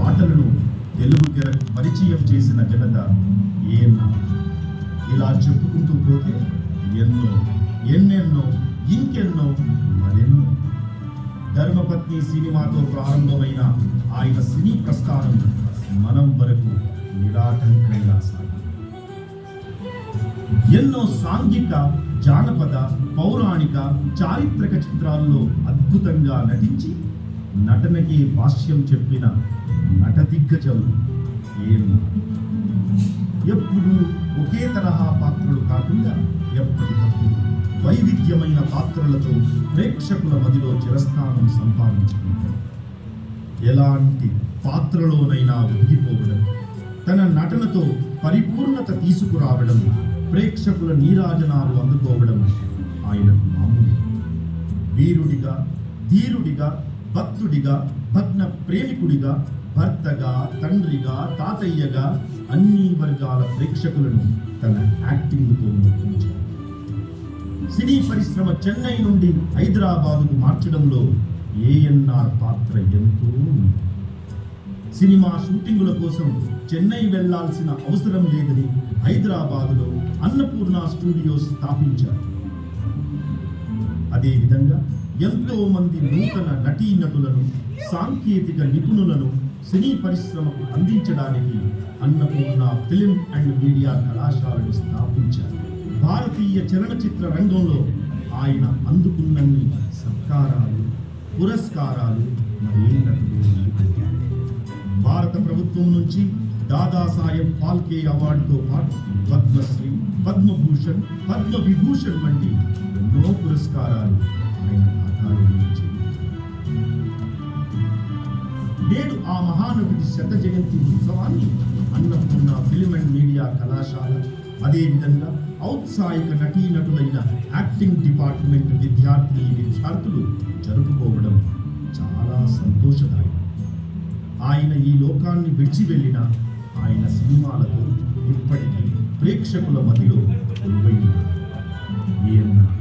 పాటలను తెలుగు తెరకు పరిచయం చేసిన ఘనత ఏఎన్నార్. ఇలా చెప్పుకుంటూ పోతే ఎన్నెన్నో ఇంకెన్నో మరెన్నో. ధర్మపత్ని సినిమాతో ప్రారంభమైన ఆయన సినీ ప్రస్థానం మనం వరకు నిరాటంకంగా సాగింది. ఎన్నో సాంఘిక, జానపద, పౌరాణిక, చారిత్రక చిత్రాల్లో అద్భుతంగా నటించి నటనకి భాష్యం చెప్పిన నట దిగ్గజం ఏఎన్నార్. ఎప్పుడు ఒకే తరహా పాత్రలు కాకుండా ఎప్పటికప్పుడు వైవిధ్యమైన పాత్రలతో ప్రేక్షకుల మదిలో చిరస్థానం సంపాదించుకుంటారు. ఎలాంటి పాత్రలోనైనా ఒదిగిపోవడం, తన నటనతో పరిపూర్ణత తీసుకురావడం, ప్రేక్షకుల నీరాజనాలు అందుకోవడం ఆయనకు మామూలు. వీరుడిగా, ధీరుడిగా, భక్తుడిగా, భగ్న ప్రేమికుడిగా, భర్తగా, తండ్రిగా, తాతయ్యగా అన్ని వర్గాల ప్రేక్షకులను తన యాక్టింగ్తో మెప్పించారు. సినీ పరిశ్రమ చెన్నై నుండి హైదరాబాదుకు మార్చడంలో ఏఎన్నార్ పాత్ర ఎంతో ఉంది. సినిమా షూటింగుల కోసం చెన్నై వెళ్లాల్సిన అవసరం లేదని హైదరాబాదులో అన్నపూర్ణ స్టూడియోస్ స్థాపించారు. అదేవిధంగా ఎంతో మంది నూతన నటీనటులను, సాంకేతిక నిపుణులను సినీ పరిశ్రమకు అందించడానికి అన్నపూర్ణ ఫిలిం అండ్ మీడియా కళాశాలను స్థాపించారు. భారతీయ చలనచిత్ర రంగంలో ఆయన అందుకున్నన్ని సత్కారాలు, పురస్కారాలు మరేనటులు. భారత ప్రభుత్వం నుంచి దాదాసాహెబ్ ఫాల్కే అవార్డుతో పాటు పద్మశ్రీ, పద్మభూషణ్, పద్మవిభూషణ్ వంటి ఎన్నో పురస్కారాలు ఆయన ఖాతాలో నుంచి. నేడు ఆ మహానటుడి శత జయంతి ఉత్సవాన్ని అన్నపూర్ణ ఫిలిం అండ్ మీడియా కళాశాల, అదేవిధంగా ఔత్సాహిక నటీనటులైన యాక్టింగ్ డిపార్ట్మెంట్ విద్యార్థులు జరుపుకోవడం చాలా సంతోషదాయకం. ఆయన ఈ లోకాన్ని విడిచి వెళ్ళిన ఆయన సినిమాలతో ఇప్పటికీ ప్రేక్షకుల మదిలో కొలువైన ఏఎన్నార్.